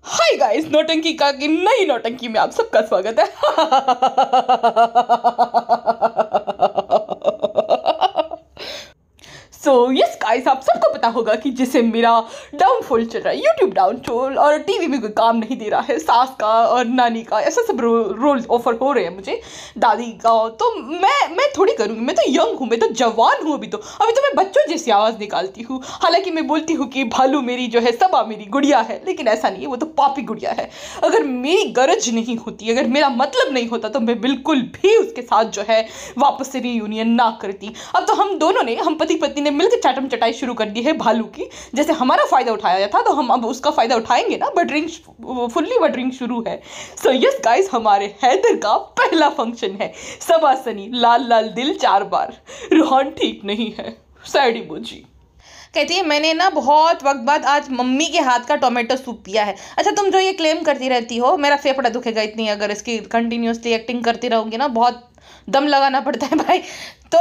Hi guys, नौटंकी का की नई नौटंकी में आप सबका स्वागत है। सो यस गाइस, आप सबको पता होगा कि जैसे मेरा डाउनफॉल चल रहा है, यूट्यूब डाउनफॉल, और टीवी में कोई काम नहीं दे रहा है, सास का और नानी का ऐसा सब रोल ऑफर हो रहे हैं मुझे, दादी का। तो मैं थोड़ी करूँगी, मैं तो यंग हूँ, मैं तो जवान हूँ, अभी तो मैं बच्चों जैसी आवाज़ निकालती हूँ। हालांकि मैं बोलती हूँ कि भालू मेरी जो है सबा मेरी गुड़िया है, लेकिन ऐसा नहीं है, वो तो पापी गुड़िया है। अगर मेरी गरज नहीं होती, अगर मेरा मतलब नहीं होता, तो मैं बिल्कुल भी उसके साथ जो है वापस से रीयूनियन ना करती। अब तो हम दोनों ने, हम पति पत्नी ने मिलकर चाटम चटाई शुरू कर दी है भालू की। जैसे हमारा फायदा उठाया था, तो हम अब उसका फायदा उठाएंगे ना। बटरिंग फुल्ली बटरिंग शुरू है। सो यस गाइस, हमारे हैदर का पहला फंक्शन है। सबासनी लाल लाल दिल 4 बार, रूहान ठीक नहीं है, सैड इमोजी। कहती है मैंने ना बहुत वक्त बाद आज मम्मी के हाथ का टोमेटो सूप पिया है। अच्छा, तुम जो ये क्लेम करती रहती हो, मेरा फेफड़ा दुखेगा इतनी अगर इसकी कंटिन्यूसली एक्टिंग करती रहोगी ना। बहुत दम लगाना पड़ता है भाई। तो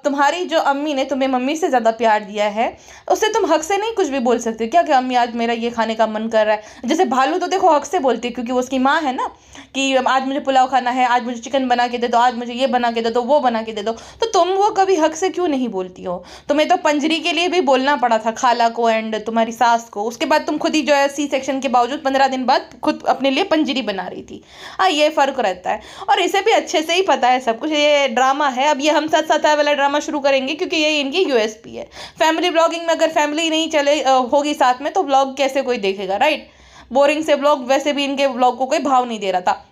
तुम्हारी जो अम्मी ने तुम्हें मम्मी से ज़्यादा प्यार दिया है, उससे तुम हक से नहीं कुछ भी बोल सकते क्या कि अम्मी आज मेरा ये खाने का मन कर रहा है। जैसे भालू तो देखो हक से बोलती है, क्योंकि वो उसकी माँ है ना, कि आज मुझे पुलाव खाना है, आज मुझे चिकन बना के दे दो, आज मुझे ये बना के दे दो, वो बना के दे दो। तो तुम वो कभी हक से क्यों नहीं बोलती हो? तुम्हें तो पंजरी के लिए भी बोलना पड़ा था खाला को एंड तुम्हारी सास को। उसके बाद तुम खुद ही जो है सी सेक्शन के बावजूद 15 दिन बाद खुद अपने लिए पंजरी बना रही थी। हाँ, ये फ़र्क रहता है। और इसे भी अच्छे से ही पता है सब कुछ, ये ड्रामा है। अब ये हम साथ साथ है वाला ड्रामा शुरू करेंगे, क्योंकि ये इनकी यूएसपी है। फैमिली ब्लॉगिंग में अगर फैमिली नहीं चले होगी साथ में, तो ब्लॉग कैसे कोई देखेगा, राइट? बोरिंग से ब्लॉग, वैसे भी इनके ब्लॉग को कोई भाव नहीं दे रहा था।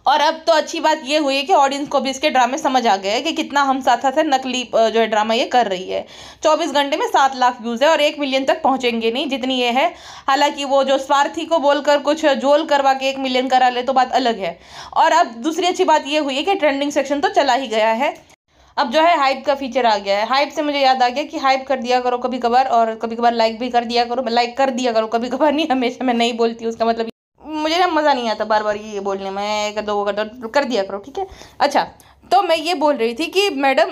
और अब तो अच्छी बात ये हुई है कि ऑडियंस को भी इसके ड्रामे समझ आ गए हैं कि कितना हम साथ साथ है नकली जो है ड्रामा ये कर रही है। 24 घंटे में 7 लाख व्यूज़ है और 1 मिलियन तक पहुंचेंगे नहीं जितनी ये है। हालांकि वो जो स्वार्थी को बोलकर कुछ जोल करवा के 1 मिलियन करा ले तो बात अलग है। और अब दूसरी अच्छी बात ये हुई है कि ट्रेंडिंग सेक्शन तो चला ही गया है। अब जो है हाइप का फीचर आ गया है। हाइप से मुझे याद आ गया कि हाइप कर दिया करो कभी कभार, और कभी कभार लाइक भी कर दिया करो। लाइक कर दिया करो कभी कभार, नहीं हमेशा। मैं नहीं बोलती, उसका मतलब मुझे ना मज़ा नहीं आता बार बार ये बोलने में। कर दो वो कर दो, कर दिया करो, ठीक है। अच्छा, तो मैं ये बोल रही थी कि मैडम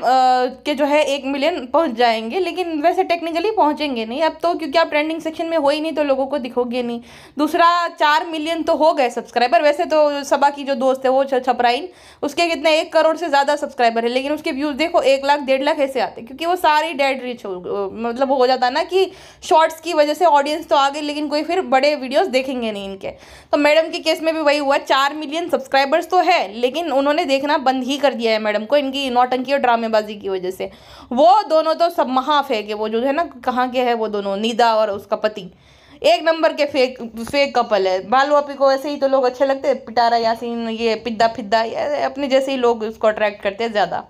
के जो है 1 मिलियन पहुंच जाएंगे, लेकिन वैसे टेक्निकली पहुंचेंगे नहीं अब तो, क्योंकि आप ट्रेंडिंग सेक्शन में हो ही नहीं, तो लोगों को दिखोगे नहीं। दूसरा, 4 मिलियन तो हो गए सब्सक्राइबर। वैसे तो सबा की जो दोस्त है वो छपराइन, उसके कितने 1 करोड़ से ज़्यादा सब्सक्राइबर है, लेकिन उसके व्यूज़ देखो 1 लाख 1.5 लाख ऐसे आते, क्योंकि वो सारी डेड रिच मतलब हो जाता है ना कि शॉर्ट्स की वजह से ऑडियंस तो आ गई, लेकिन कोई फिर बड़े वीडियोज़ देखेंगे नहीं इनके। तो मैडम के केस में भी वही हुआ। 4 मिलियन सब्सक्राइबर्स तो है, लेकिन उन्होंने देखना बंद ही कर दिया है मैडम को, इनकी नौटंकी और ड्रामेबाजी की वजह से। वो दोनों तो सब महाफेक है। वो जो है ना, कहाँ के है वो दोनों, निदा और उसका पति, 1 नंबर के फेक कपल है। बालू अपी को ऐसे ही तो लोग अच्छे लगते हैं, पिटारा यासीन, ये पिद्दा फिद्दा, अपने जैसे ही लोग उसको अट्रैक्ट करते हैं ज़्यादा।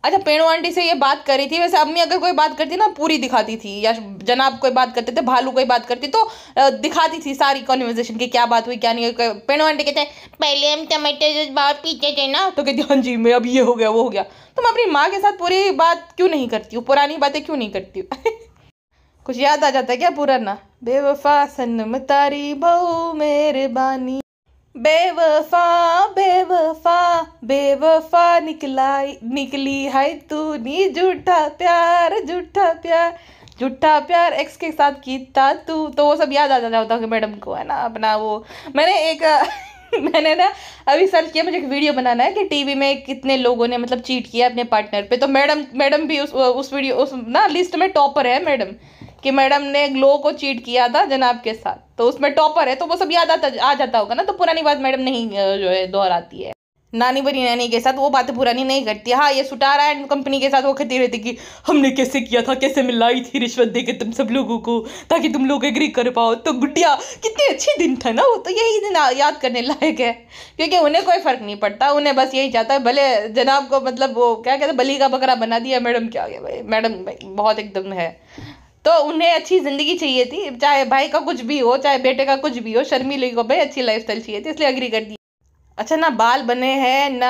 अच्छा, पेणू आंटी से ये बात करी थी। वैसे अम्मी अगर कोई बात करती ना पूरी दिखाती थी, या जनाब कोई बात करते थे, भालू कोई बात करती तो दिखाती थी सारी कॉन्वर्जेशन की क्या बात हुई क्या नहीं हुई। पेणू आंटी कहते हैं पहले हम टमाटर जूस बाहर पीते थे ना, तो कहती हाँ जी मैं अब ये हो गया वो हो गया। तुम अपनी माँ के साथ पूरी बात क्यों नहीं करती हो, पुरानी बातें क्यों नहीं करती हो? कुछ याद आ जाता है क्या पुराना? बेवफा सनम तारी बहु मेहरबानी, बेवफा बेवफा बेवफा निकली है तू नी, झूठा प्यार झूठा प्यार झूठा प्यार एक्स के साथ कीता तू। तो वो सब याद आ जाता है मैडम को, है ना अपना वो। मैंने एक मैंने ना अभी सर्च किया, मुझे एक वीडियो बनाना है कि टीवी में कितने लोगों ने मतलब चीट किया अपने पार्टनर पे। तो मैडम भी उस वीडियो उस ना लिस्ट में टॉपर है मैडम, कि मैडम ने ग्लो को चीट किया था जनाब के साथ, तो उसमें टॉपर है। तो वो सब याद आ जाता होगा ना, तो पुरानी बात मैडम नहीं जो है दोहराती है। नानी बड़ी नानी के साथ वो बातें पुरानी नहीं करती। हाँ, ये सुटारा एंड कंपनी के साथ वो कहती रहती कि हमने कैसे किया था, कैसे मिलाई थी रिश्वत दे के तुम सब लोगों को, ताकि तुम लोग एग्री कर पाओ। तो गुड्डिया कितने अच्छे दिन था ना वो, तो यही दिन याद करने लायक है, क्योंकि उन्हें कोई फर्क नहीं पड़ता। उन्हें बस यही चाहता है, भले जनाब को मतलब वो क्या कहते हैं बली का बकरा बना दिया मैडम। क्या गया भाई, मैडम भाई बहुत एकदम है। तो उन्हें अच्छी ज़िंदगी चाहिए थी, चाहे भाई का कुछ भी हो, चाहे बेटे का कुछ भी हो। शर्मिली को भाई अच्छी लाइफस्टाइल चाहिए थी, इसलिए एग्री कर दी। अच्छा, ना बाल बने हैं ना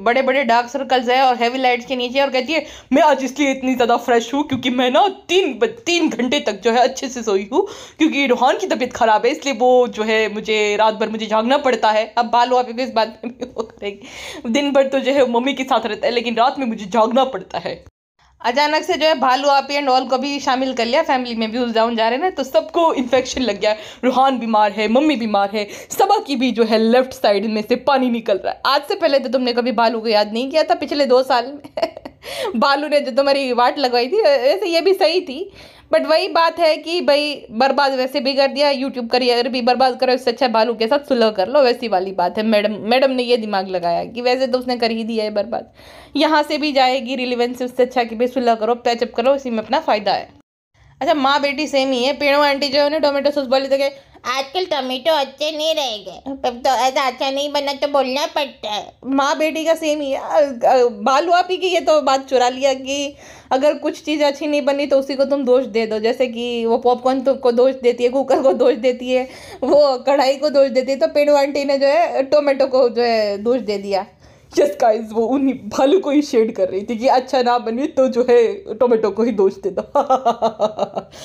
बड़े बड़े डार्क सर्कल्स है और हैवी लाइट्स के नीचे, और कहती है मैं आज इसलिए इतनी ज़्यादा फ्रेश हूँ क्योंकि मैं ना 3 घंटे तक जो है अच्छे से सोई हूँ, क्योंकि रोहान की तबीयत ख़राब है, इसलिए वो जो है मुझे रात भर मुझे जागना पड़ता है। अब बाल वापस इस बात में भी वो करेंगे, दिन भर तो जो है मम्मी के साथ रहता है, लेकिन रात में मुझे जागना पड़ता है। अचानक से जो है भालू आपी एंड ऑल को भी शामिल कर लिया, फैमिली में व्यूज डाउन जा रहे हैं ना, तो सबको इन्फेक्शन लग गया। रूहान बीमार है, मम्मी बीमार है, सबा की भी जो है लेफ्ट साइड में से पानी निकल रहा है। आज से पहले तो तुमने कभी भालू को याद नहीं किया था पिछले 2 साल में भालू ने जो तुम्हारी वाट लगवाई थी, वैसे ये भी सही थी, बट वही बात है कि भाई बर्बाद वैसे भी कर दिया, यूट्यूब करियर भी बर्बाद करो, इससे अच्छा भालू के साथ सुलह कर लो, वैसी वाली बात है। मैडम ने ये दिमाग लगाया कि वैसे तो उसने कर ही दिया है बर्बाद, यहाँ से भी जाएगी रिलीवेंस, उससे अच्छा कि भाई सुलह करो, पैचअप करो, इसी में अपना फायदा है। अच्छा, माँ बेटी सेम ही है। पेड़ो आंटी जो है उन्हें टोमेटो सॉस बोली तो आजकल टोमेटो अच्छे नहीं रहेंगे, तब तो ऐसा अच्छा नहीं बना तो बोलना पड़ता है। माँ बेटी का सेम ही है। भालू आपी की ये तो बात चुरा लिया कि अगर कुछ चीज़ अच्छी नहीं बनी तो उसी को तुम दोष दे दो, जैसे कि वो पॉपकॉर्न को दोष देती है, कुकर को दोष देती है, वो कढ़ाई को दोष देती है, तो पेड़ो आंटी ने जो है टोमेटो को जो है दोष दे दिया। यस गाइस, वो उन्हीं भालू को ही शेड कर रही थी कि अच्छा ना बने तो जो है टोमेटो को ही दोष दे दो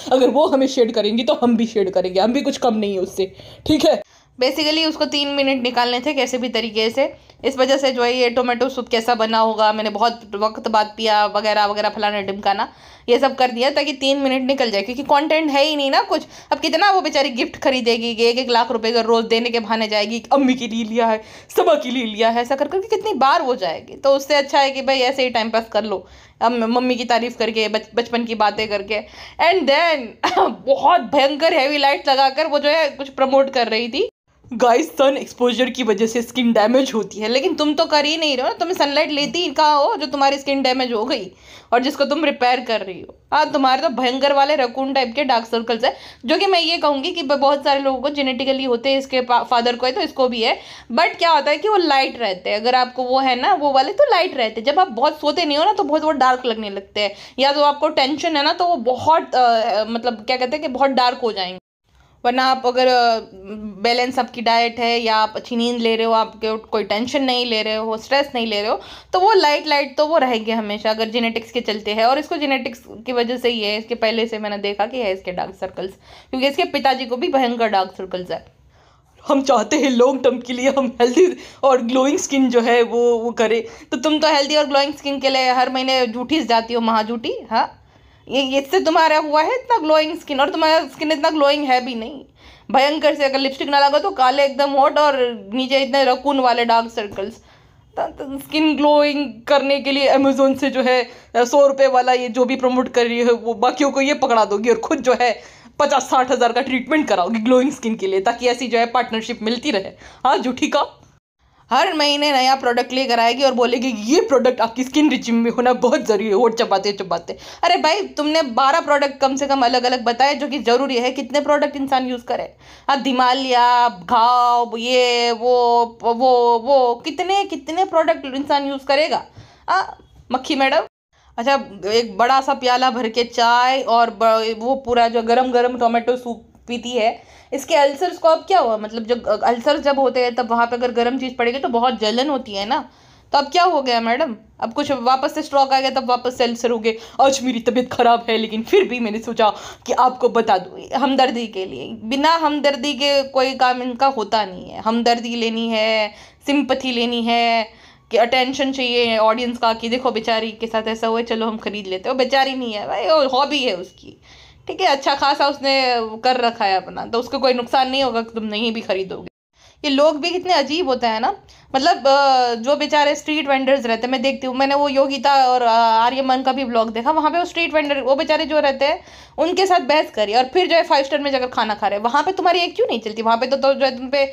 अगर वो हमें शेड करेंगी तो हम भी शेड करेंगे, हम भी कुछ कम नहीं है उससे, ठीक है। बेसिकली उसको 3 मिनट निकालने थे कैसे भी तरीके से, इस वजह से जो है ये टोमेटो सूप कैसा बना होगा, मैंने बहुत वक्त बाद पिया वगैरह वगैरह फलाना ढिमकाना, ये सब कर दिया ताकि 3 मिनट निकल जाए, क्योंकि कंटेंट है ही नहीं ना कुछ। अब कितना वो बेचारी गिफ्ट खरीदेगी कि 1-1 लाख रुपए का रोज देने के बहाने जाएगी, अम्मी के लिए लिया है, सबा के लिए लिया है, ऐसा कर करके कितनी बार वो जाएगी। तो उससे अच्छा है कि भाई ऐसे ही टाइम पास कर लो, अब मम्मी की तारीफ करके, बचपन की बातें करके। एंड देन बहुत भयंकर हैवी लाइट लगाकर वो जो है कुछ प्रमोट कर रही थी। गाइस, सन एक्सपोजर की वजह से स्किन डैमेज होती है, लेकिन तुम तो कर ही नहीं रहे हो ना, तुम्हें सनलाइट लेती ही कहाँ हो जो तुम्हारी स्किन डैमेज हो गई और जिसको तुम रिपेयर कर रही हो। हाँ, तुम्हारे तो भयंकर वाले रकून टाइप के डार्क सर्कल्स है, जो कि मैं ये कहूँगी कि बहुत सारे लोगों को जेनेटिकली होते हैं, इसके फादर को है तो इसको भी है, बट क्या होता है कि वो लाइट रहते हैं। अगर आपको वो है ना वो वाले तो लाइट रहते हैं, जब आप बहुत सोते नहीं हो ना तो बहुत वो डार्क लगने लगते हैं, या तो आपको टेंशन है ना तो वो बहुत मतलब क्या कहते हैं कि बहुत डार्क हो जाएंगे। वरना आप अगर बैलेंस आपकी डाइट है या आप अच्छी नींद ले रहे हो, आपके कोई टेंशन नहीं ले रहे हो, स्ट्रेस नहीं ले रहे हो, तो वो लाइट तो वो रहेंगे हमेशा, अगर जेनेटिक्स के चलते हैं। और इसको जेनेटिक्स की वजह से ही है, इसके पहले से मैंने देखा कि है इसके डार्क सर्कल्स, क्योंकि इसके पिताजी को भी भयंकर डार्क सर्कल्स है। हम चाहते हैं लॉन्ग टर्म के लिए हम हेल्दी और ग्लोइंग स्किन जो है वो करें, तो तुम तो हेल्दी और ग्लोइंग स्किन के लिए हर महीने झूठी जाती हो, महाझूठी। हाँ, ये इससे तुम्हारा हुआ है इतना ग्लोइंग स्किन, और तुम्हारा स्किन इतना ग्लोइंग है भी नहीं। भयंकर से अगर लिपस्टिक ना लगा तो काले एकदम होट और नीचे इतने रकून वाले डार्क सर्कल्स। स्किन ग्लोइंग करने के लिए अमेजोन से जो है 100 रुपये वाला ये जो भी प्रमोट कर रही है वो बाकियों को ये पकड़ा दोगी और खुद जो है 50-60 हज़ार का ट्रीटमेंट कराओगी ग्लोइंग स्किन के लिए, ताकि ऐसी जो है पार्टनरशिप मिलती रहे। हाँ, झूठी का हर महीने नया प्रोडक्ट लेकर आएगी और बोलेगी ये प्रोडक्ट आपकी स्किन रिचिंग में होना बहुत ज़रूरी है, होट चबाते चबाते। अरे भाई, तुमने 12 प्रोडक्ट कम से कम अलग अलग बताए जो कि ज़रूरी है, कितने प्रोडक्ट इंसान यूज़ करे? हाँ, दिमालिया, घाव, ये वो कितने कितने प्रोडक्ट इंसान यूज़ करेगा? हाँ मक्खी मैडम। अच्छा, एक बड़ा सा प्याला भर के चाय और वो पूरा जो गरम गरम टोमेटो सूप पीती है, इसके अल्सर्स को अब क्या हुआ? मतलब जब अल्सर जब होते हैं तब वहाँ पे अगर गर्म चीज़ पड़ेगी तो बहुत जलन होती है ना, तो अब क्या हो गया मैडम? अब कुछ वापस से स्ट्रोक आ गया, तब वापस से अल्सर हो गए। आज मेरी तबीयत खराब है लेकिन फिर भी मैंने सोचा कि आपको बता दूँ, हमदर्दी के लिए। बिना हमदर्दी के कोई काम इनका होता नहीं है। हमदर्दी लेनी है, सिंपथी लेनी है, कि अटेंशन चाहिए ऑडियंस का, कि देखो बेचारी के साथ ऐसा हुआ, चलो हम खरीद लेते हो। बेचारी नहीं है भाई, वो हॉबी है उसकी, ठीक है, अच्छा खासा उसने कर रखा है अपना, तो उसको कोई नुकसान नहीं होगा कि तुम नहीं भी खरीदोगे। ये लोग भी कितने अजीब होते हैं ना, मतलब जो बेचारे स्ट्रीट वेंडर्स रहते हैं, मैं देखती हूँ, मैंने वो योगिता और आर्यमन का भी ब्लॉग देखा, वहाँ पे वो स्ट्रीट वेंडर, वो बेचारे जो रहते हैं उनके साथ बहस करी, और फिर जो है 5 स्टार में जाकर खाना खा रहे हैं। वहाँ पे तुम्हारी एक क्यों नहीं चलती? वहाँ पे तो जो है तुम पे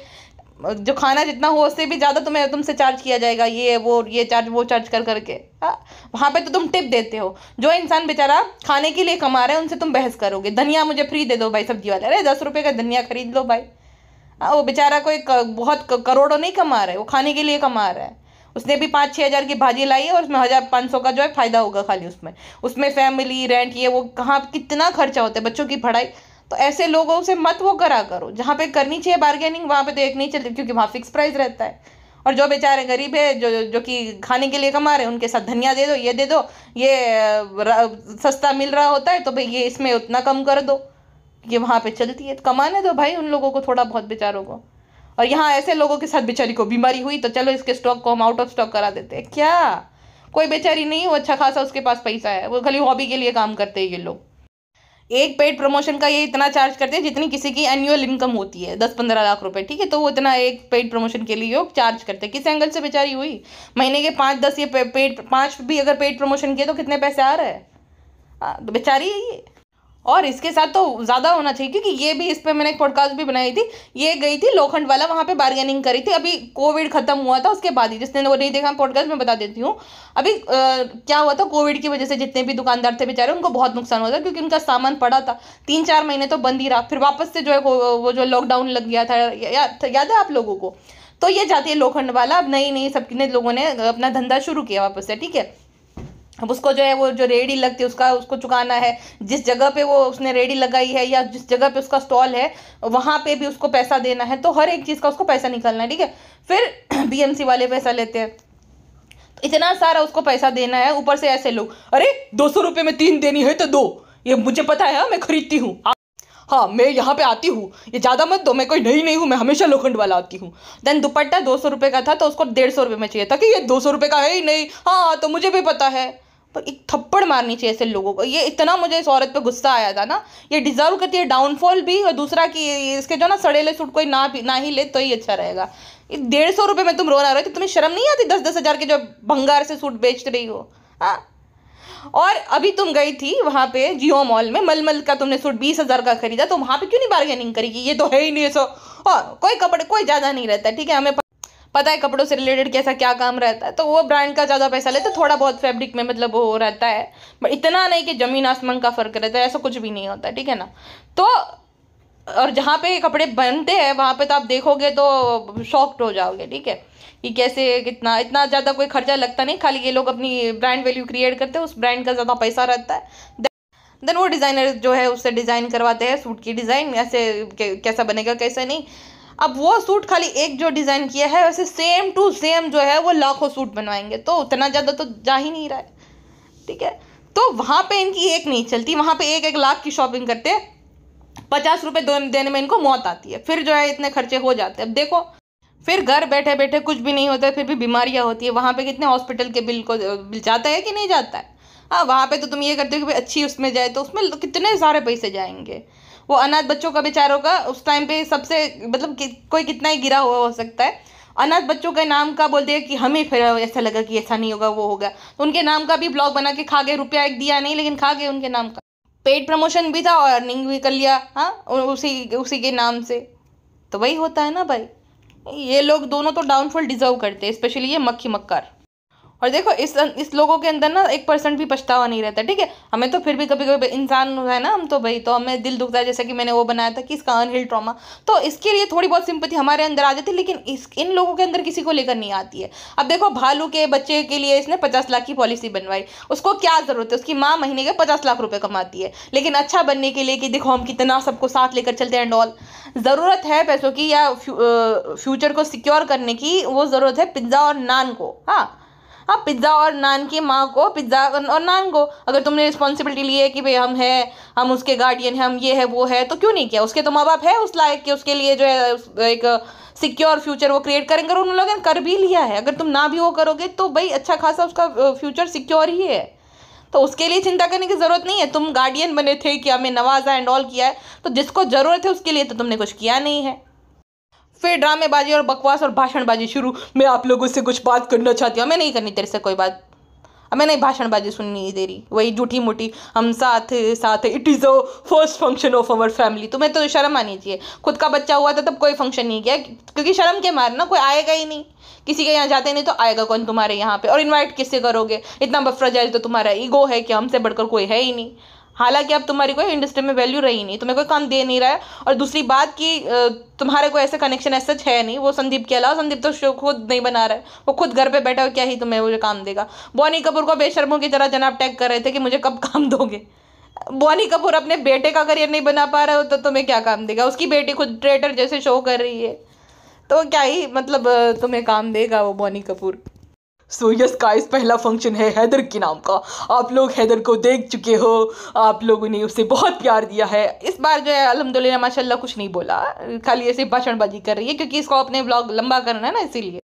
जो खाना जितना हो उससे भी ज़्यादा तुमसे चार्ज किया जाएगा, ये चार्ज वो चार्ज कर करके। हाँ, वहाँ पे तो तुम टिप देते हो। जो इंसान बेचारा खाने के लिए कमा रहा है उनसे तुम बहस करोगे, धनिया मुझे फ्री दे दो भाई सब्जी वाले, अरे 10 रुपये का धनिया खरीद लो भाई। हाँ, वो बेचारा कोई बहुत करोड़ों नहीं कमा रहा है, वो खाने के लिए कमा रहा है। उसने भी 5-6 हज़ार की भाजी लाई है और उसमें 1,500 का जो है फ़ायदा होगा खाली उसमें फैमिली रेंट, ये वो कहाँ कितना खर्चा होता है, बच्चों की पढ़ाई। तो ऐसे लोगों से मत वो करा करो। जहाँ पे करनी चाहिए बार्गेनिंग, वहाँ पे तो एक नहीं चलती, क्योंकि वहाँ फिक्स प्राइस रहता है। और जो बेचारे गरीब है, जो कि खाने के लिए कमा रहे हैं, उनके साथ धनिया दे दो, ये दे दो, ये सस्ता मिल रहा होता है तो भाई ये इसमें उतना कम कर दो, ये वहाँ पे चलती है। तो कमाने दो भाई उन लोगों को थोड़ा बहुत बेचारों को। और यहाँ ऐसे लोगों के साथ बेचारी को बीमारी हुई तो चलो इसके स्टॉक को हम आउट ऑफ स्टॉक करा देते हैं। क्या कोई बेचारी नहीं, वो अच्छा खासा उसके पास पैसा है, वो खाली हॉबी के लिए काम करते हैं ये लोग। एक पेड प्रमोशन का ये इतना चार्ज करते हैं जितनी किसी की एनुअल इनकम होती है, 10-15 लाख रुपए, ठीक है। तो वो इतना एक पेड प्रमोशन के लिए वो चार्ज करते हैं। किस एंगल से बेचारी हुई? महीने के 5-10 ये पेड 5 भी अगर पेड प्रमोशन किए तो कितने पैसे आ रहे हैं? तो बेचारी है ये। और इसके साथ तो ज़्यादा होना चाहिए, क्योंकि ये भी, इस पर मैंने एक पॉडकास्ट भी बनाई थी। ये गई थी लोखंड वाला, वहाँ पे बार्गेनिंग करी थी, अभी कोविड खत्म हुआ था उसके बाद ही। जिसने वो नहीं देखा पॉडकास्ट में बता देती हूँ। अभी क्या हुआ था, कोविड की वजह से जितने भी दुकानदार थे बेचारे, उनको बहुत नुकसान हुआ था, क्योंकि उनका सामान पड़ा था। 3-4 महीने तो बंद ही रहा, फिर वापस से जो है वो जो लॉकडाउन लग गया था, याद है आप लोगों को? तो ये जाती है लोखंड वाला, अब नई सबने लोगों ने अपना धंधा शुरू किया वापस से, ठीक है। अब उसको जो है वो जो रेडी लगती है उसको चुकाना है। जिस जगह पे वो उसने रेडी लगाई है या जिस जगह पे उसका स्टॉल है, वहाँ पे भी उसको पैसा देना है। तो हर एक चीज़ का उसको पैसा निकलना है, ठीक है। फिर बीएमसी वाले पैसा लेते हैं, तो इतना सारा उसको पैसा देना है। ऊपर से ऐसे लोग, अरे 200 रुपये में 3 देनी है तो दो, ये मुझे पता है, मैं खरीदती हूँ, हाँ मैं यहाँ पे आती हूँ, ये ज़्यादा मत दो, मैं कोई नहीं हूँ, मैं हमेशा लोखंड वाला आती हूँ। देन दुपट्टा 200 रुपये का था तो उसको 150 रुपये में चाहिए था, कि ये 200 रुपये का है ही नहीं, हाँ तो मुझे भी पता है। पर एक थप्पड़ मारनी चाहिए ऐसे लोगों को। ये इतना मुझे इस औरत पे गुस्सा आया था ना, ये डिजर्व करती है डाउनफॉल भी, और दूसरा कि इसके जो ना सड़ेले सूट कोई ना ही ले तो ही अच्छा रहेगा। 150 रुपये में तुम रोना रहे, तो तुम्हें शर्म नहीं आती 10-10 हज़ार के जो भंगार से सूट बेच रही हो? हाँ। और अभी तुम गई थी वहाँ पे जियो मॉल में, मलमल का तुमने सूट 20,000 का खरीदा, तो वहाँ पे क्यों नहीं बार्गेनिंग करेगी? ये तो है ही नहीं ऐसा। हाँ, कोई कपड़े कोई ज़्यादा नहीं रहता, ठीक है, हमें पता है कपड़ों से रिलेटेड कैसा क्या काम रहता है, तो वो ब्रांड का ज़्यादा पैसा लेते, थोड़ा बहुत फैब्रिक में मतलब वो रहता है, बट इतना नहीं कि ज़मीन आसमान का फ़र्क रहता है, ऐसा कुछ भी नहीं होता, ठीक है ना। तो और जहाँ पे कपड़े बनते हैं वहाँ पे तो आप देखोगे तो शॉक्ड हो जाओगे, ठीक है, कि कैसे कितना इतना ज़्यादा कोई खर्चा लगता नहीं, खाली ये लोग अपनी ब्रांड वैल्यू क्रिएट करते हैं, उस ब्रांड का ज़्यादा पैसा रहता है। देन वो डिज़ाइनर जो है उससे डिज़ाइन करवाते हैं सूट की डिज़ाइन, ऐसे कैसा बनेगा कैसा नहीं। अब वो सूट खाली एक जो डिज़ाइन किया है, वैसे सेम टू सेम जो है वो लाखों सूट बनवाएंगे, तो उतना ज़्यादा तो जा ही नहीं रहा है, ठीक है। तो वहाँ पे इनकी एक नहीं चलती, वहाँ पे 1-1 लाख की शॉपिंग करते हैं, 50 रुपये देने में इनको मौत आती है, फिर जो है इतने खर्चे हो जाते हैं। अब देखो, फिर घर बैठे बैठे कुछ भी नहीं होता है, फिर भी बीमारियाँ होती है, वहाँ पे कितने हॉस्पिटल के बिल जाता है कि नहीं जाता है? हाँ, वहाँ पे तो तुम ये करते हो कि भाई अच्छी उसमें जाए, तो उसमें कितने सारे पैसे जाएंगे। वो अनाथ बच्चों का बेचारों का उस टाइम पे सबसे मतलब कोई कितना ही गिरा हुआ हो सकता है, अनाथ बच्चों के नाम का बोल दिया कि हमें फिर ऐसा लगा कि ऐसा नहीं होगा वो होगा, तो उनके नाम का भी ब्लॉग बना के खा गए, रुपया एक दिया नहीं लेकिन खा गए उनके नाम का। पेड प्रमोशन भी था और अर्निंग भी कर लिया, हाँ, उसी के नाम से। तो वही होता है ना भाई, ये लोग दोनों तो डाउनफॉल डिजर्व करते हैं, स्पेशली ये मक्खी मक्कार। और देखो इस लोगों के अंदर ना 1% भी पछतावा नहीं रहता, ठीक है। हमें तो फिर भी कभी कभी इंसान है ना हम, तो भाई तो हमें दिल दुखता है, जैसे कि मैंने वो बनाया था कि इसका अनहील्ड ट्रॉमा, तो इसके लिए थोड़ी बहुत सिंपैथी हमारे अंदर आ जाती है, लेकिन इन लोगों के अंदर किसी को लेकर नहीं आती है। अब देखो, भालू के बच्चे के लिए इसने 50 लाख की पॉलिसी बनवाई, उसको क्या जरूरत है? उसकी माँ महीने के 50 लाख रुपए कमाती है, लेकिन अच्छा बनने के लिए कि देखो हम कितना सबको साथ लेकर चलते हैं एंड ऑल। ज़रूरत है पैसों की या फ्यूचर को सिक्योर करने की, वो ज़रूरत है पिज्ज़ा और नान को। हाँ, पिज्ज़ा और नान की माँ को, पिज्ज़ा और नान को अगर तुमने रिस्पॉन्सिबिलिटी ली है कि भाई हम उसके गार्डियन हैं, हम ये है वो है, तो क्यों नहीं किया? उसके तो माँ बाप है उस लायक कि उसके लिए जो है एक सिक्योर फ्यूचर वो क्रिएट करेंगे, और उन लोगों ने कर भी लिया है। अगर तुम ना भी वो करोगे तो भाई अच्छा खासा उसका फ्यूचर सिक्योर ही है, तो उसके लिए चिंता करने की ज़रूरत नहीं है। तुम गार्डियन बने थे कि हमें नवाजा एंड ऑल किया है, तो जिसको ज़रूरत है उसके लिए तो तुमने कुछ किया नहीं है। फिर ड्रामेबाजी और बकवास और भाषणबाजी शुरू। मैं आप लोगों से कुछ बात करना चाहती हूँ, मैं नहीं करनी तेरे से कोई बात, हमें नहीं भाषणबाजी सुननी नहीं दे रही, वही झूठी मूठी हम साथ साथ। It is a first function of our family. तुम्हें तो शर्म आनी चाहिए, खुद का बच्चा हुआ था तब कोई फंक्शन नहीं किया, क्योंकि शर्म के मारे ना कोई आएगा ही नहीं, किसी के यहाँ जाते नहीं तो आएगा कौन तुम्हारे यहाँ पे, और इन्वाइट किससे करोगे? इतना बफ्राजाइल तो तुम्हारा ईगो है कि हमसे बढ़कर कोई है ही नहीं। हालांकि अब तुम्हारी कोई इंडस्ट्री में वैल्यू रही नहीं, तुम्हें कोई काम दे नहीं रहा है, और दूसरी बात कि तुम्हारे कोई ऐसे कनेक्शन ऐसा है नहीं, वो संदीप के अलावा, संदीप तो शो खुद नहीं बना रहा है, वो खुद घर पे बैठा हो, क्या ही तुम्हें वो काम देगा। बॉनी कपूर को बेशर्मों की तरह जनाब टैग कर रहे थे कि मुझे कब काम दोगे। बॉनी कपूर अपने बेटे का करियर नहीं बना पा रहा हो तो तुम्हें क्या काम देगा? उसकी बेटी खुद ट्रेटर जैसे शो कर रही है, तो क्या ही मतलब तुम्हें काम देगा वो Boney Kapoor. So yes guys, पहला फंक्शन है हैदर के नाम का। आप लोग हैदर को देख चुके हो, आप लोगों ने उसे बहुत प्यार दिया है। इस बार जो है अल्हम्दुलिल्लाह माशाल्लाह कुछ नहीं बोला, खाली ऐसे भाषणबाजी कर रही है, क्योंकि इसको अपने व्लॉग लंबा करना है ना, इसीलिए।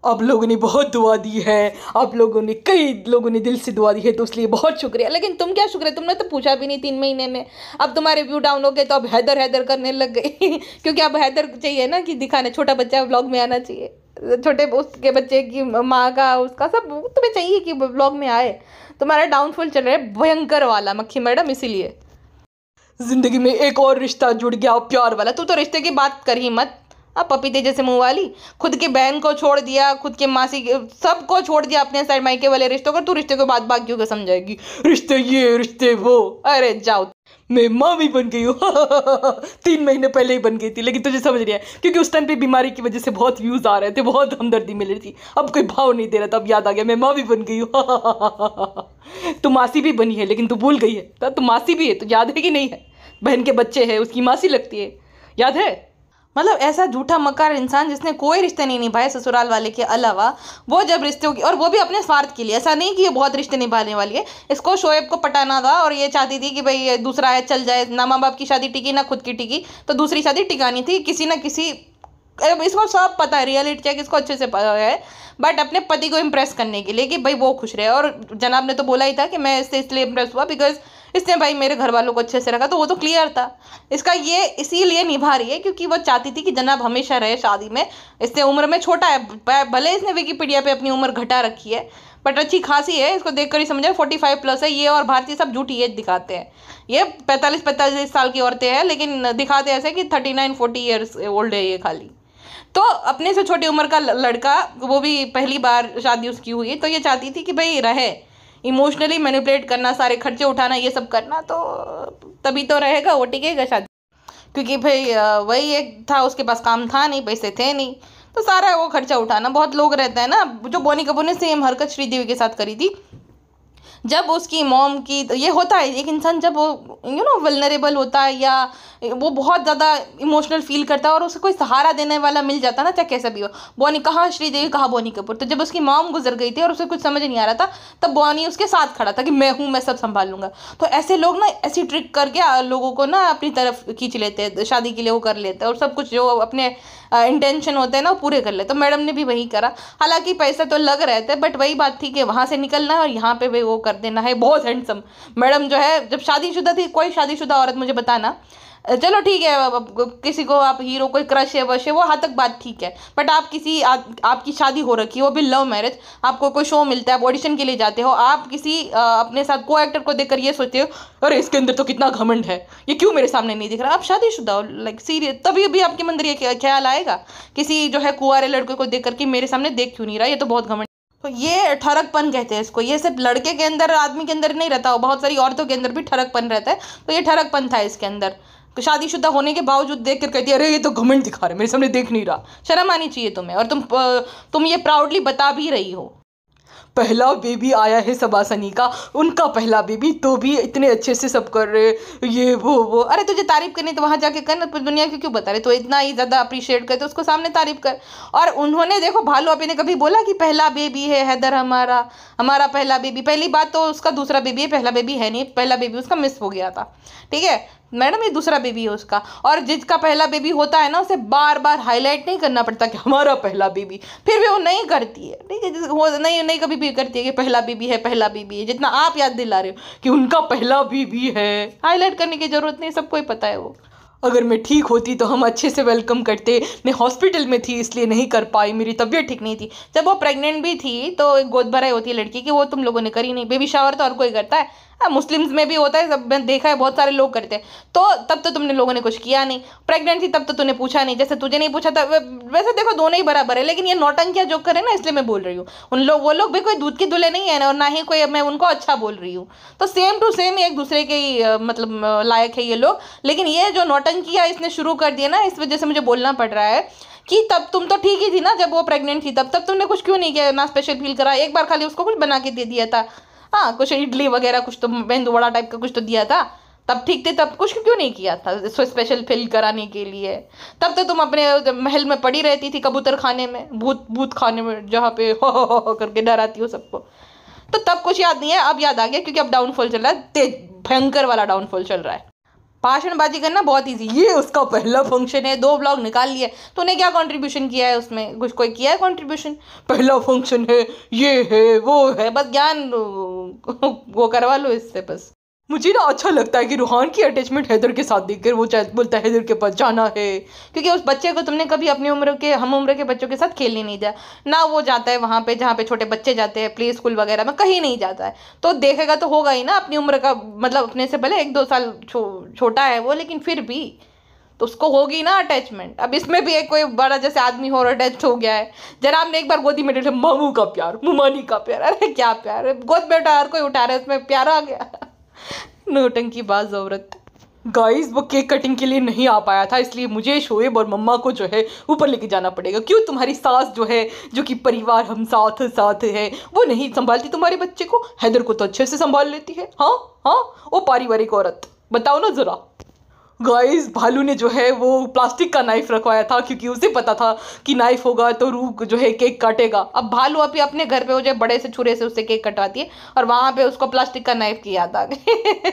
आप लोगों ने बहुत दुआ दी है, आप लोगों ने, कई लोगों ने दिल से दुआ दी है, तो इसलिए बहुत शुक्रिया। लेकिन तुम क्या शुक्रिया, तुमने तो पूछा भी नहीं 3 महीने में। अब तुम्हारे व्यू डाउन हो गए तो अब हैदर हैदर करने लग गए क्योंकि अब हैदर चाहिए ना कि दिखाने, छोटा बच्चा व्लॉग में आना चाहिए, छोटे उसके बच्चे की माँ का, उसका सब तुम्हें चाहिए कि व्लॉग में आए। तुम्हारा डाउनफॉल चल रहा है भयंकर वाला मक्खी मैडम, इसीलिए जिंदगी में एक और रिश्ता जुड़ गया प्यार वाला। तू तो रिश्ते की बात कर ही मत। अब पपीते जैसे मुंह वाली, खुद की बहन को छोड़ दिया, खुद के मासी सबको छोड़ दिया अपने साइड मायके वाले रिश्तों को, तू रिश्ते को बात बात क्यों समझाएगी, रिश्ते ये रिश्ते वो, अरे जाओ। मैं माँ भी बन गई हूँ 3 महीने पहले ही बन गई थी, लेकिन तुझे समझ नहीं आया क्योंकि उस टाइम पे बीमारी की वजह से बहुत व्यूज आ रहे थे, बहुत हमदर्दी मिल रही थी, अब कोई भाव नहीं दे रहा था। अब याद आ गया मैं माँ भी बन गई हूँ तू मासी भी बनी है लेकिन तू भूल गई है, तू मासी भी है, तो याद है कि नहीं है, बहन के बच्चे है उसकी मासी लगती है, याद है। मतलब ऐसा झूठा मक्कार इंसान जिसने कोई रिश्ते नहीं निभाए ससुराल वाले के अलावा, वो जब रिश्तों की, और वो भी अपने स्वार्थ के लिए, ऐसा नहीं कि ये बहुत रिश्ते निभाने वाली है, इसको शोएब को पटाना था और ये चाहती थी कि भाई दूसरा है चल जाए, ना माँ बाप की शादी टिकी ना खुद की टिकी, तो दूसरी शादी टिकानी थी किसी ना किसी, इसको सब पता है, रियलिटी चेक इसको अच्छे से पता है, बट अपने पति को इम्प्रेस करने के लिए कि भाई वो खुश रहे। और जनाब ने तो बोला ही था कि मैं इससे इसलिए इम्प्रेस हुआ बिकॉज इसने भाई मेरे घर वालों को अच्छे से रखा, तो वो तो क्लियर था इसका। ये इसीलिए निभा रही है क्योंकि वो चाहती थी कि जनाब हमेशा रहे शादी में। इसने उम्र में छोटा है, भले इसने विकिपीडिया पे अपनी उम्र घटा रखी है, बट अच्छी खासी है, इसको देखकर ही समझे 45+ है ये। और भारतीय सब झूठी एज दिखाते हैं, ये 45-45 साल की औरतें हैं लेकिन दिखाते ऐसे कि 39-40 ईयर्स ओल्ड है ये खाली। तो अपने से छोटी उम्र का लड़का, वो भी पहली बार शादी उसकी हुई, तो ये चाहती थी कि भाई रहे, इमोशनली मैनिपुलेट करना, सारे खर्चे उठाना, ये सब करना, तो तभी तो रहेगा, वो टिकेगा शादी। क्योंकि भाई वही एक था, उसके पास काम था नहीं, पैसे थे नहीं, तो सारा वो खर्चा उठाना। बहुत लोग रहते हैं ना, जो बोनी कपूर ने सेम हरकत श्रीदेवी के साथ करी थी, जब उसकी मॉम की, तो ये होता है एक इंसान जब वो वल्नरेबल होता है या वो बहुत ज़्यादा इमोशनल फील करता है और उसे कोई सहारा देने वाला मिल जाता है ना, चाहे कैसा भी हो। बॉनी कहाँ श्रीदेवी कहाँ बोनी कपूर, तो जब उसकी मॉम गुजर गई थी और उसे कुछ समझ नहीं आ रहा था, तब बॉनी उसके साथ खड़ा था कि मैं हूँ, मैं सब संभाल लूँगा। तो ऐसे लोग ना ऐसी ट्रिक करके लोगों को ना अपनी तरफ खींच लेते हैं, शादी के लिए वो कर लेते हैं और सब कुछ जो अपने इंटेंशन होते हैं ना वो पूरे कर लेते। तो मैडम ने भी वही करा, हालांकि पैसे तो लग रहे थे, बट वही बात थी कि वहाँ से निकलना है और यहाँ पे भी वो कर देना है। बहुत हैंडसम मैडम जो है, जब शादीशुदा थी, कोई शादीशुदा औरत मुझे बताना, चलो ठीक है, किसी को आप हीरो कोई क्रश है वश है वो हद तक बात ठीक है, बट आप किसी आपकी शादी हो रखी है, वो भी लव मैरिज, आपको कोई शो मिलता है, आप ऑडिशन के लिए जाते हो, आप किसी अपने साथ को एक्टर को देखकर ये सोचते हो अरे इसके अंदर तो कितना घमंड है, ये क्यों मेरे सामने नहीं दिख रहा, आप शादीशुदा हो, लाइक सीरियस, तभी भी आपके अंदर ये ख्याल आएगा किसी जो है कुंवारे लड़के को देख कर कि मेरे सामने देख क्यों नहीं रहा, ये तो बहुत घमंड। तो ये ठरकपन कहते हैं इसको, ये सिर्फ लड़के के अंदर आदमी के अंदर नहीं रहता, बहुत सारी औरतों के अंदर भी ठरकपन रहता है, तो ये ठरकपन था इसके अंदर। शादीशुदा होने के बावजूद देख कर कहती है अरे ये तो घमंड दिखा रहे, मेरे सामने देख नहीं रहा, शर्म आनी चाहिए तुम्हें, और तुम ये प्राउडली बता भी रही हो। पहला बेबी आया है सबासनी का, उनका पहला बेबी, तो भी इतने अच्छे से सब कर रहे, ये वो। अरे तुझे तारीफ करनी तो वहाँ जाके कर ना, दुनिया की क्यों बता रहे, तो इतना ही ज़्यादा अप्रिशिएट कर तो उसको सामने तारीफ कर। और उन्होंने देखो, भालू आपी ने कभी बोला कि पहला बेबी है हैदर हमारा, हमारा पहला बेबी, पहली बात तो उसका दूसरा बेबी है, पहला बेबी है नहीं, पहला बेबी उसका मिस हो गया था, ठीक है मैडम, ये दूसरा बेबी है उसका। और जिसका पहला बेबी होता है ना, उसे बार बार हाईलाइट नहीं करना पड़ता कि हमारा पहला बेबी, फिर भी वो नहीं करती है, ठीक है, वो नहीं कभी भी करती है कि पहला बेबी है, पहला बेबी है, जितना आप याद दिला रहे हो कि उनका पहला बेबी है, हाईलाइट करने की जरूरत नहीं, सबको ही पता है वो। अगर मैं ठीक होती तो हम अच्छे से वेलकम करते, मैं हॉस्पिटल में थी इसलिए नहीं कर पाई, मेरी तबीयत ठीक नहीं थी। जब वो प्रेग्नेंट भी थी तो एक गोद भराई होती है लड़की की, वो तुम लोगों ने करी नहीं, बेबी शावर तो हर कोई करता है, मुस्लिम्स में भी होता है, सब मैंने देखा है, बहुत सारे लोग करते हैं, तो तब तो तुमने लोगों ने कुछ किया नहीं। प्रेग्नेंट थी तब तो तूने पूछा नहीं, जैसे तुझे नहीं पूछा था, वैसे देखो दोनों ही बराबर है, लेकिन ये नौटंकियां जो करे ना, इसलिए मैं बोल रही हूँ, वो लोग भी कोई दूध के दूल्हे नहीं है ना, और ना ही कोई मैं उनको अच्छा बोल रही हूँ, तो सेम टू सेम एक दूसरे के मतलब लायक है ये लोग। लेकिन ये जो नौटंकियां इसने शुरू कर दिया ना, इस वजह से मुझे बोलना पड़ रहा है कि तब तुम तो ठीक ही थी ना, जब वो प्रेग्नेंट थी तब तुमने कुछ क्यों नहीं किया, ना स्पेशल फील करा, एक बार खाली उसको कुछ बना के दे दिया था, हाँ कुछ इडली वगैरह कुछ तो मेंदू वड़ा टाइप का कुछ तो दिया था, तब ठीक थे, तब कुछ क्यों नहीं किया था इसको स्पेशल फील कराने के लिए। तब तो तुम अपने महल में पड़ी रहती थी, कबूतर खाने में, भूत खाने में, जहाँ पे हो करके डराती हो सबको, तो तब कुछ याद नहीं है, अब याद आ गया क्योंकि अब डाउनफॉल चल रहा है, तेज भयंकर वाला डाउनफॉल चल रहा है। भाषणबाजी करना बहुत इजी, ये उसका पहला फंक्शन है, 2 ब्लॉग निकाल लिए, तूने क्या कंट्रीब्यूशन किया है उसमें? कुछ कोई किया है कंट्रीब्यूशन? पहला फंक्शन है, ये है वो है, बस ज्ञान वो करवा लो इससे बस। मुझे ना अच्छा लगता है कि रूहान की अटैचमेंट हैदर के साथ देखकर वो चाहे बोलता है हैदर के पास जाना है, क्योंकि उस बच्चे को तुमने कभी अपनी उम्र के हम उम्र के बच्चों के साथ खेलने नहीं दिया ना, वो जाता है वहाँ पे जहाँ पे छोटे बच्चे जाते हैं, प्ले स्कूल वगैरह में कहीं नहीं जाता है, तो देखेगा तो होगा ही ना अपनी उम्र का, मतलब अपने से भले 1-2 साल छोटा है वो, लेकिन फिर भी तो उसको होगी ना अटैचमेंट। अब इसमें भी एक कोई बड़ा जैसे आदमी हो और अटैच हो गया है, जनाब ने एक बार गोदी में बैठे, मामू का प्यार, मुमानी का प्यार, अरे क्या प्यार, गोद में उठा हर कोई उठा रहा है, उसमें प्यार आ गया। नौटंकी बाज औरत। गाइस वो केक कटिंग के लिए नहीं आ पाया था, इसलिए मुझे शोएब और मम्मा को जो है ऊपर लेके जाना पड़ेगा। क्यों? तुम्हारी सास जो है, जो कि परिवार हम साथ साथ है, वो नहीं संभालती तुम्हारे बच्चे को। हैदर को तो अच्छे से संभाल लेती है। हाँ हाँ, वो पारिवारिक औरत, बताओ ना जरा। गाइस भालू ने जो है वो प्लास्टिक का नाइफ रखवाया था, क्योंकि उसे पता था कि नाइफ होगा तो रूह जो है केक काटेगा। अब भालू अभी अपने घर पे वो जो बड़े से छुरे से उससे केक कटवाती है, और वहां पे उसको प्लास्टिक का नाइफ की याद आ गई।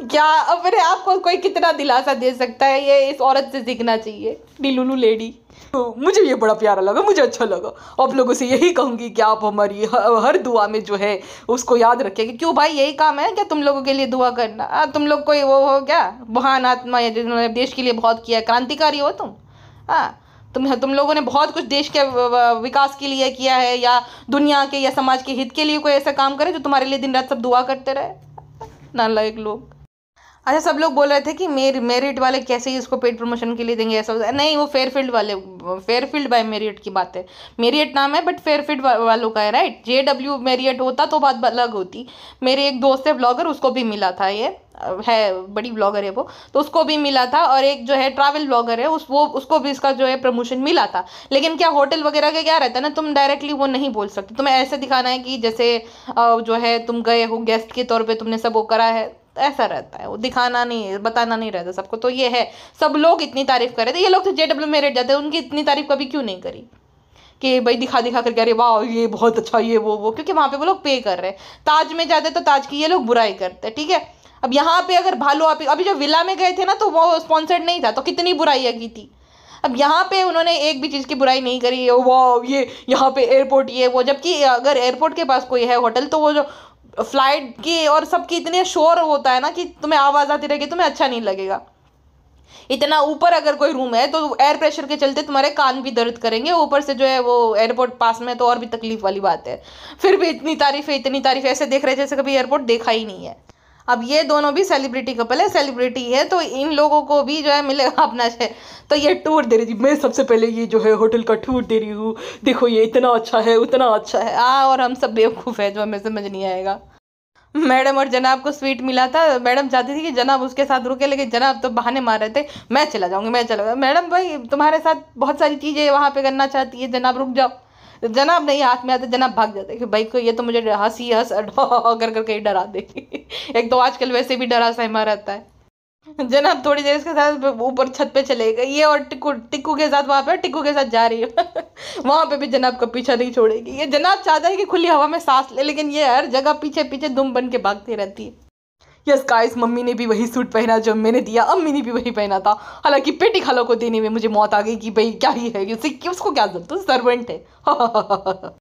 क्या अपने आप को कोई कितना दिलासा दे सकता है, ये इस औरत से सीखना चाहिए, डिलुलू लेडी। तो मुझे ये बड़ा प्यारा लगा, मुझे अच्छा लगा। आप लोगों से यही कहूँगी कि आप हमारी हर दुआ में जो है उसको याद रखें। क्यों भाई, यही काम है क्या तुम लोगों के लिए दुआ करना? तुम लोग कोई वो हो क्या महान आत्मा या जिन्होंने देश के लिए बहुत किया, क्रांतिकारी हो तुम? हाँ, तुम लोगों ने बहुत कुछ देश के विकास के लिए किया है, या दुनिया के या समाज के हित के लिए कोई ऐसा काम करे जो तुम्हारे लिए दिन रात सब दुआ करते रहे? नालायक लोग। अच्छा, सब लोग बोल रहे थे कि मेरिट वाले कैसे ही इसको पेड प्रमोशन के लिए देंगे, ऐसा नहीं, वो फेयरफील्ड वाले, फेयरफील्ड बाय मेरिट की बात है। मेरिट नाम है बट फेयरफील्ड वालों का है, राइट। JW मेरिट होता तो बात अलग होती। मेरे एक दोस्त है ब्लॉगर, उसको भी मिला था, ये है बड़ी ब्लॉगर है वो, तो उसको भी मिला था। और एक जो है ट्रैवल ब्लॉगर है उसको भी इसका जो है प्रमोशन मिला था। लेकिन क्या होटल वगैरह का क्या रहता है ना, तुम डायरेक्टली वो नहीं बोल सकते, तुम्हें ऐसे दिखाना है कि जैसे जो है तुम गए हो गेस्ट के तौर पे, तुमने सब वो करा है, ऐसा रहता है। वो दिखाना नहीं, बताना नहीं रहता सबको। तो ये है, सब लोग इतनी तारीफ कर रहे थे, ये लोग तो JW मेरिट जाते हैं, उनकी इतनी तारीफ कभी क्यों नहीं करी कि भाई दिखा दिखा करके अरे वाह ये बहुत अच्छा, ये वो, क्योंकि वहाँ पे वो लोग पे कर रहे हैं। ताज में जाते तो ताज की ये लोग बुराई करते हैं, ठीक है। अब यहाँ पे अगर भालू अभी जो विला में गए थे ना, तो वो स्पॉन्सर्ड नहीं था, तो कितनी बुराइयाँ की थी। अब यहाँ पे उन्होंने एक भी चीज़ की बुराई नहीं करी, वाह ये यहाँ पे एयरपोर्ट ये वो, जबकि अगर एयरपोर्ट के पास कोई है होटल, तो वो जो फ्लाइट की और सबकी इतने शोर होता है ना कि तुम्हें आवाज़ आती रहेगी, तुम्हें अच्छा नहीं लगेगा। इतना ऊपर अगर कोई रूम है तो एयर प्रेशर के चलते तुम्हारे कान भी दर्द करेंगे, ऊपर से जो है वो एयरपोर्ट पास में, तो और भी तकलीफ वाली बात है। फिर भी इतनी तारीफ है, इतनी तारीफ, ऐसे देख रहे जैसे कभी एयरपोर्ट देखा ही नहीं है। अब ये दोनों भी सेलिब्रिटी कपल है, सेलिब्रिटी है, तो इन लोगों को भी जो है मिलेगा अपना शेयर। तो ये टूर दे रही थी, मैं सबसे पहले ये जो है होटल का टूर दे रही हूँ, देखो ये इतना अच्छा है, उतना अच्छा है। और हम सब बेवकूफ़ है जो हमें समझ नहीं आएगा। मैडम और जनाब को स्वीट मिला था, मैडम चाहती थी कि जनाब उसके साथ रुके, लेकिन जनाब तो बहाने मार रहे थे, मैं चला जाऊंगी, मैं चला जाऊंगा। मैडम भाई तुम्हारे साथ बहुत सारी चीज़ें वहाँ पे करना चाहती है, जनाब रुक जाओ। जनाब नहीं हाथ में आते, जनाब भाग जाते कि भाई को ये तो मुझे हंस कर करके ही डरा देगी। एक तो आजकल वैसे भी डरा सहमा रहता है। जनाब थोड़ी देर इसके साथ ऊपर छत पे चले गए, ये और टिक्कू के साथ वहाँ पे टिक्कू के साथ जा रही है। वहाँ पे भी जनाब का पीछा नहीं छोड़ेगी। ये जनाब चाहता है कि खुली हवा में सांस ले, लेकिन ये हर जगह पीछे पीछे दुम बन के भागती रहती है। यस गाइस, मम्मी ने भी वही सूट पहना जो मैंने दिया, अम्मी ने भी वही पहना था। हालांकि पेटी खाला को देने में मुझे मौत आ गई कि भाई क्या ही है, उसको क्या जरूरत है, सर्वेंट है।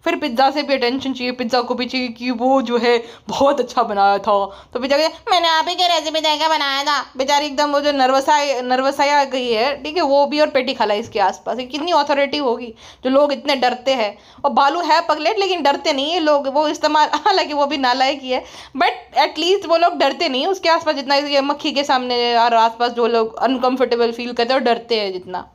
फिर पिज्ज़ा से भी अटेंशन चाहिए, पिज्ज़ा को भी चाहिए कि वो जो है बहुत अच्छा बनाया था। तो पिज्ज़ा कहते मैंने आप ही के रेसिपी देकर बनाया था। बेचारी एकदम वो जो नर्वसाई आ गई है, ठीक है, वो भी, और पेटी खाला इसके आसपास। कितनी अथॉरिटी होगी जो लोग इतने डरते हैं। और बालू है पगलेट, लेकिन डरते नहीं है लोग, वो इस्तेमाल, हालांकि वो भी नालायक ही है, बट एटलीस्ट वो लोग डरते नहीं उसके आसपास जितना मक्खी के सामने और आसपास जो लोग अनकंफर्टेबल फील करते हैं और डरते हैं जितना।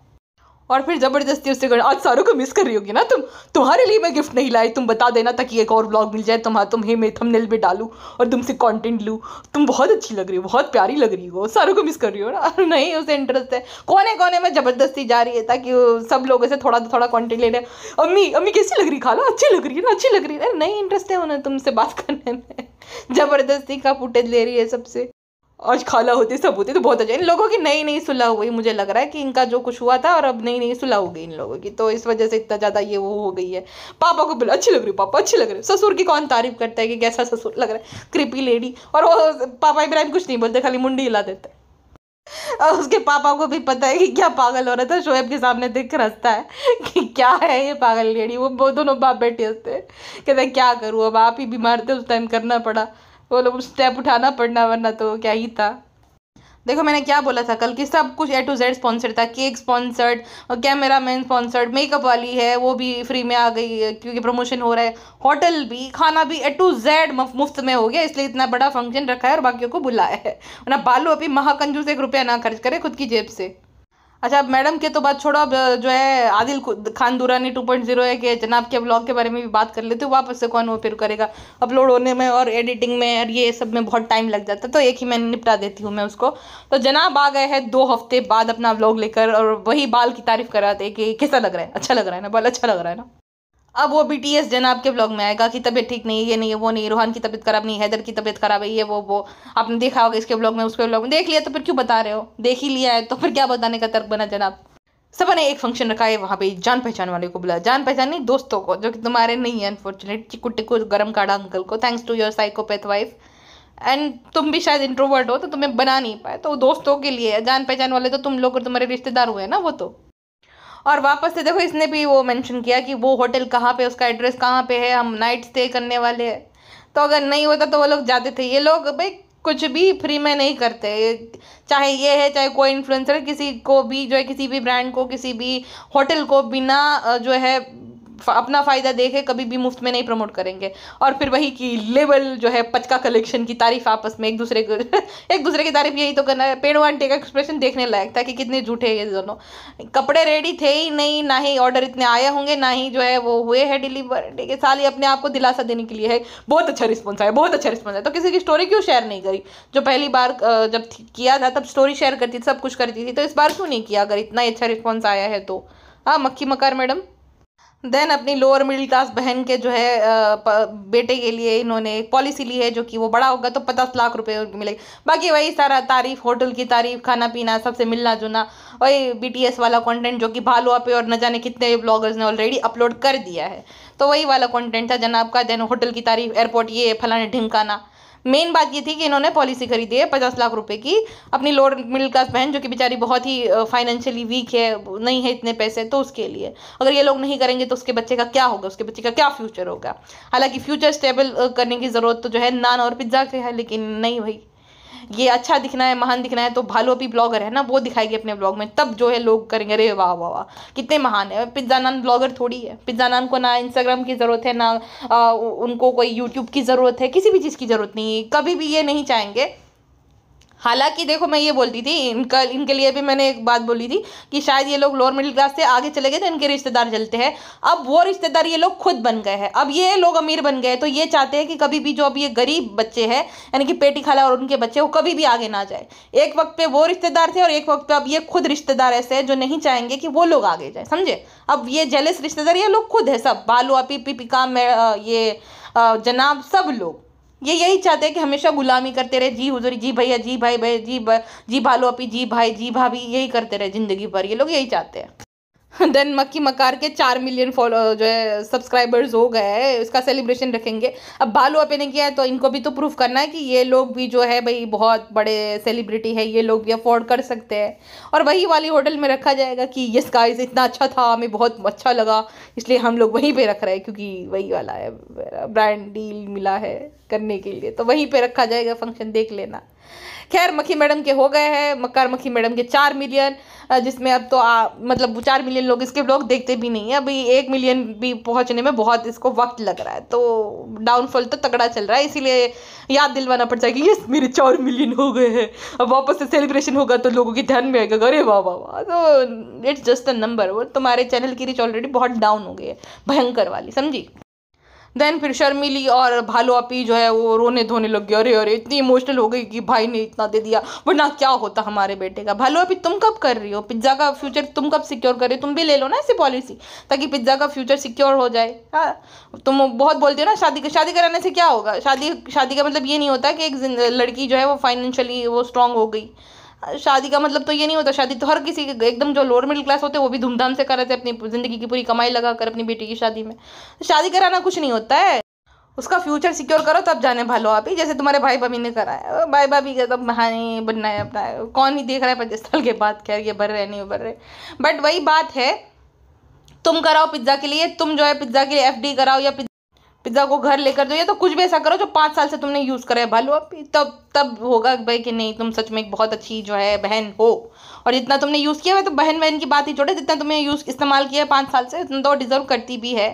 और फिर जबरदस्ती उससे आज सारों को मिस कर रही होगी ना तुम्हारे लिए मैं गिफ्ट नहीं लाई, तुम बता देना ताकि एक और ब्लॉग मिल जाए, तुम्हें मैं थंबनेल पे डालूं और तुमसे कंटेंट लूं। तुम बहुत अच्छी लग रही हो, बहुत प्यारी लग रही हो, सारों को मिस कर रही हो ना। नहीं, उसे इंटरेस्ट है कोने कोने में जबरदस्ती जा रही है ताकि सब लोगों से थोड़ा थोड़ा कंटेंट ले रहे। अम्मी कैसी लग रही, खाला अच्छी लग रही है ना, अच्छी लग रही है। नहीं, इंटरेस्ट है उन्हें तुमसे बात करने में, जबरदस्ती का फुटेज ले रही है सबसे। आज खाला होते सब होते तो बहुत अच्छा। इन लोगों की नई सुलह हुई, मुझे लग रहा है कि इनका जो कुछ हुआ था और अब नई सुलह हो गई इन लोगों की, तो इस वजह से इतना ज़्यादा ये वो हो गई है। पापा को बोला अच्छी लग रही, पापा अच्छी लग रही। ससुर की कौन तारीफ करता है कि कैसा ससुर लग रहा है, क्रिपी लेडी। और वो पापा इब्राहिम कुछ नहीं बोलते, खाली मुंडी हिला देते। और उसके पापा को भी पता है कि क्या पागल हो रहा था, शोएब के सामने देख कर हंसता है कि क्या है ये पागल लेडी। वो दोनों बाप बेटे हंसते हैं, कहते हैं क्या करूँ, अब आप ही बीमार थे उस टाइम, करना पड़ा, वो लोग स्टेप उठाना पड़ना, वरना तो क्या ही था। देखो मैंने क्या बोला था कल, कि सब कुछ A to Z स्पॉन्सर्ड था, cake sponsored, camera man sponsored, makeup वाली है वो भी फ्री में आ गई है क्योंकि प्रमोशन हो रहा है, होटल भी, खाना भी A to Z मुफ्त में हो गया, इसलिए इतना बड़ा फंक्शन रखा है और बाकियों को बुलाया है। वरना बालू अभी महाकंजूस 1 रुपया ना खर्च करे खुद की जेब से। अच्छा, अब मैडम के तो बात छोड़ो, अब जो है आदिल खान दुरानी 2.0 है कि जनाब के ब्लॉग के बारे में भी बात कर लेते हो। वापस से कौन वो फिर करेगा, अपलोड होने में और एडिटिंग में और ये सब में बहुत टाइम लग जाता है, तो एक ही मैं निपटा देती हूँ मैं उसको। तो जनाब आ गए हैं 2 हफ्ते बाद अपना व्लॉग लेकर, और वही बाल की तारीफ कराते कि कैसा लग रहा है, अच्छा लग रहा है ना, बाल अच्छा लग रहा है ना। अब वो BTS जनाब के ब्लॉग में आएगा कि तबीयत ठीक नहीं है, ये नहीं है, वो नहीं, रोहान की तबीयत खराब नहीं, हैदर की तबीयत खराब है, ये वो आपने देखा होगा इसके ब्लॉग में, उसके ब्लॉग में देख लिया तो फिर क्यों बता रहे हो, देख ही लिया है तो फिर क्या बताने का तर्क बना जनाब। सब ने एक फंक्शन रखा है वहाँ पे, जान पहचान वाले को बुलाया, जान पहचान नहीं, दोस्तों को, जो कि तुम्हारे नहीं है अनफॉर्चुनेट, चिक्कू टिक्कू गरम काढ़ा अंकल को, thanks to your psychopath wife. And तुम भी शायद इंट्रोवर्ट हो तो तुम्हें बना नहीं पाए, तो दोस्तों के लिए, जान पहचान वाले तो तुम लोग और तुम्हारे रिश्तेदार हुए ना वो तो। और वापस से देखो इसने भी वो मेंशन किया कि वो होटल कहाँ पे, उसका एड्रेस कहाँ पे है, हम नाइट स्टे करने वाले हैं। तो अगर नहीं होता तो वो लोग जाते थे, ये लोग भाई कुछ भी फ्री में नहीं करते, चाहे ये है चाहे कोई इन्फ्लुएंसर, किसी को भी जो है, किसी भी ब्रांड को, किसी भी होटल को बिना जो है अपना फ़ायदा देखे कभी भी मुफ्त में नहीं प्रमोट करेंगे। और फिर वही की लेवल जो है पचका कलेक्शन की तारीफ आपस में एक दूसरे को एक दूसरे की तारीफ यही तो करना है। पेड़ आंटी का एक्सप्रेशन देखने लायक था कि कितने झूठे ये दोनों, कपड़े रेडी थे ही नहीं, ना ही ऑर्डर इतने आए होंगे, ना ही जो है वो हुए हैं डिलीवर, ठीक है, साली अपने आप को दिलासा देने के लिए है। बहुत अच्छा रिस्पॉन्स आया, बहुत अच्छा रिस्पॉन्स आया, तो किसी की स्टोरी क्यों शेयर नहीं करी, जो पहली बार जब किया था तब स्टोरी शेयर करती थी, सब कुछ करती थी, तो इस बार क्यों नहीं किया अगर इतना अच्छा रिस्पॉन्स आया है तो। हाँ मक्खी मकार मैडम। देन अपनी लोअर मिडिल क्लास बहन के जो है बेटे के लिए इन्होंने एक पॉलिसी ली है, जो कि वो बड़ा होगा तो 50 लाख रुपए मिलेगी। बाकी वही सारा तारीफ, होटल की तारीफ, खाना पीना, सबसे मिलना जुलना, वही BTS वाला कंटेंट जो कि भालुआ पे और न जाने कितने ब्लॉगर्स ने ऑलरेडी अपलोड कर दिया है, तो वही वाला कंटेंट था जनाब का। देन होटल की तारीफ, एयरपोर्ट, ये फलाने ढिमकाना। मेन बात ये थी कि इन्होंने पॉलिसी खरीदी है 50 लाख रुपए की, अपनी लोअर मिडिल क्लास बहन जो कि बेचारी बहुत ही फाइनेंशियली वीक है, नहीं है इतने पैसे, तो उसके लिए अगर ये लोग नहीं करेंगे तो उसके बच्चे का क्या होगा, उसके बच्चे का क्या फ्यूचर होगा। हालांकि फ्यूचर स्टेबल करने की ज़रूरत तो जो है नान और पिज्ज़ा से है, लेकिन नहीं भाई, ये अच्छा दिखना है, महान दिखना है, तो भालू अभी ब्लॉगर है ना, वो दिखाएगी अपने ब्लॉग में, तब जो है लोग करेंगे अरे वाह वाह वाह कितने महान है। पिज्ज़ा नान ब्लॉगर थोड़ी है, पिज्ज़ा नान को ना इंस्टाग्राम की ज़रूरत है, ना उनको कोई यूट्यूब की ज़रूरत है, किसी भी चीज़ की ज़रूरत नहीं है, कभी भी ये नहीं चाहेंगे। हालांकि देखो मैं ये बोलती थी, इनके लिए भी मैंने एक बात बोली थी कि शायद ये लोग लोअर मिडिल क्लास से आगे चले गए तो इनके रिश्तेदार जलते हैं, अब वो रिश्तेदार ये लोग खुद बन गए हैं, अब ये लोग अमीर बन गए, तो ये चाहते हैं कि कभी भी जो अब ये गरीब बच्चे हैं, यानी कि पेटी खाला और उनके बच्चे, वो कभी भी आगे ना जाए। एक वक्त पे वो रिश्तेदार थे और एक वक्त पे अब ये खुद रिश्तेदार ऐसे हैं जो नहीं चाहेंगे कि वो लोग आगे जाए, समझे। अब ये जेलस रिश्तेदार ये लोग खुद है, सब बालू अपी पिका में ये जनाब, सब लोग ये यही चाहते हैं कि हमेशा गुलामी करते रहे, जी हुजूरी, जी भैया, जी भाई भाई, जी भालो अपी, जी भाई, जी भाभी, यही करते रहे जिंदगी भर, ये लोग यही चाहते हैं। देन मक्की मकार के 4 मिलियन फॉलो जो है सब्सक्राइबर्स हो गए हैं, इसका सेलिब्रेशन रखेंगे। अब भालू अपे ने किया है तो इनको भी तो प्रूफ करना है कि ये लोग भी जो है भाई बहुत बड़े सेलिब्रिटी है, ये लोग भी अफोर्ड कर सकते हैं। और वही वाली होटल में रखा जाएगा कि यस गाइस इतना अच्छा था, हमें बहुत अच्छा लगा, इसलिए हम लोग वहीं पे रख रहे हैं, क्योंकि वही वाला है, ब्रांड डील मिला है करने के लिए, तो वहीं पे रखा जाएगा फंक्शन, देख लेना। खैर मक्खी मैडम के हो गए हैं, मक्कार मक्खी मैडम के 4 मिलियन, जिसमें अब तो मतलब 4 मिलियन लोग इसके ब्लॉग देखते भी नहीं है, अभी 1 मिलियन भी पहुंचने में बहुत इसको वक्त लग रहा है, तो डाउनफॉल तो तगड़ा चल रहा है, इसीलिए याद दिलवाना पड़ जाएगा यस मेरे 4 मिलियन हो गए हैं। अब वापस से सेलिब्रेशन होगा तो लोगों के ध्यान में आएगा अरे वाह वाह वाह, तो इट्स जस्ट अ नंबर। वो तुम्हारे चैनल की रीच ऑलरेडी बहुत डाउन हो गई है, भयंकर वाली, समझी। देन फिर शर्मिली और भालू अपी जो है वो रोने धोने लग गया, अरे अरे इतनी इमोशनल हो गई कि भाई ने इतना दे दिया, वरना क्या होता हमारे बेटे का। भालू अपी तुम कब कर रही हो पिज्ज़ा का फ्यूचर, तुम कब सिक्योर कर रही हो, तुम भी ले लो ना ऐसी पॉलिसी, ताकि पिज्ज़ा का फ्यूचर सिक्योर हो जाए। हाँ तुम बहुत बोलते हो ना शादी कराने से क्या होगा, शादी का मतलब ये नहीं होता कि एक लड़की जो है वो फाइनेंशियली वो स्ट्रांग हो गई। शादी का मतलब तो ये नहीं होता, शादी तो हर किसी एकदम जो लोअर मिडिल क्लास होते हैं वो भी धूमधाम से कर रहे थे, अपनी ज़िंदगी की पूरी कमाई लगा कर अपनी बेटी की शादी में। शादी कराना कुछ नहीं होता है। उसका फ्यूचर सिक्योर करो तब जाने भालो आप ही, जैसे तुम्हारे भाई भाभी ने करा है। भाई भाभी का तो बहाने बनना है अपना, कौन ही देख रहा है 25 साल के बाद, खैर ये भर रहे नहीं भर रहे। बट वही बात है, तुम कराओ पिज्ज़ा के लिए, तुम जो है पिज्ज़ा के लिए एफडी कराओ, या पिज्ज़ा को घर लेकर दो, या तो कुछ भी ऐसा करो जो 5 साल से तुमने यूज़ करा है भालो आप, तब होगा भाई कि नहीं तुम सच में एक बहुत अच्छी जो है बहन हो। और जितना तुमने यूज़ किया है तो बहन की बात ही छोड़े, जितना तुमने इस्तेमाल किया है 5 साल से, उतना तो डिजर्व करती भी है।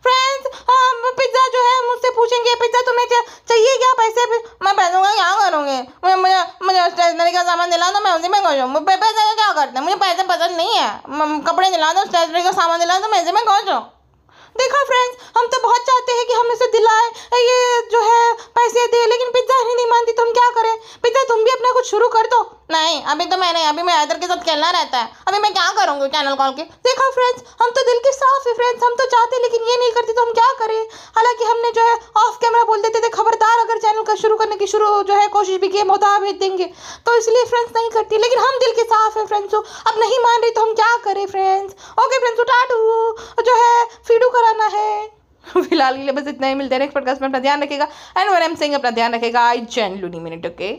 फ्रेंड्स, पिज्ज़ा जो है मुझसे पूछेंगे पिज्ज़ा तुम्हें चाहिए क्या, पैसे मैं पैसों का क्या करूँगी, मुझे स्टेशनरी का सामान दिला दो, मैं उसी में खुश हूँ। पैसे का क्या करते हैं, मुझे पैसे पसंद नहीं है, कपड़े दिला दो, स्टेशनरी का सामान दिला दो, मैं इसी में खुश हूँ। देखा फ्रेंड्स, हम तो बहुत चाहते हैं कि हम इसे दिलाए, ये जो है पैसे दे, लेकिन पिज्जा ही नहीं मानती, तो हम क्या करें। पिज्जा तुम भी अपना कुछ शुरू कर दो। नहीं अभी तो मैंने, अभी मैं हैदर के साथ खेलना रहता है, अभी मैं क्या करूँगी चैनल कॉल के। देखा फ्रेंड्स, हम तो दिल के साफ है फ्रेंड्स, हम तो चाहते हैं लेकिन ये नहीं करती, तो हम क्या करें। हालांकि हमने जो है ऑफ कैमरा बोल देते थे खबरदार अगर चैनल का शुरू करने की जो है कोशिश भी की मोता भेज देंगे, तो इसलिए फ्रेंड्स नहीं करती, लेकिन हम दिल के साफ है फ्रेंड्स। अब नहीं मान रही तो हम क्या करें फ्रेंड्स। ओके फ्रेंड्स, उठा दो जो है फीडू कराना है। फिलहाल के लिए बस इतना ही, मिलते हैं नेक्स्ट पॉडकास्ट में, अपना ध्यान रखेगा। And when I am saying अपना ध्यान रखेगा, I genuinely mean it, okay.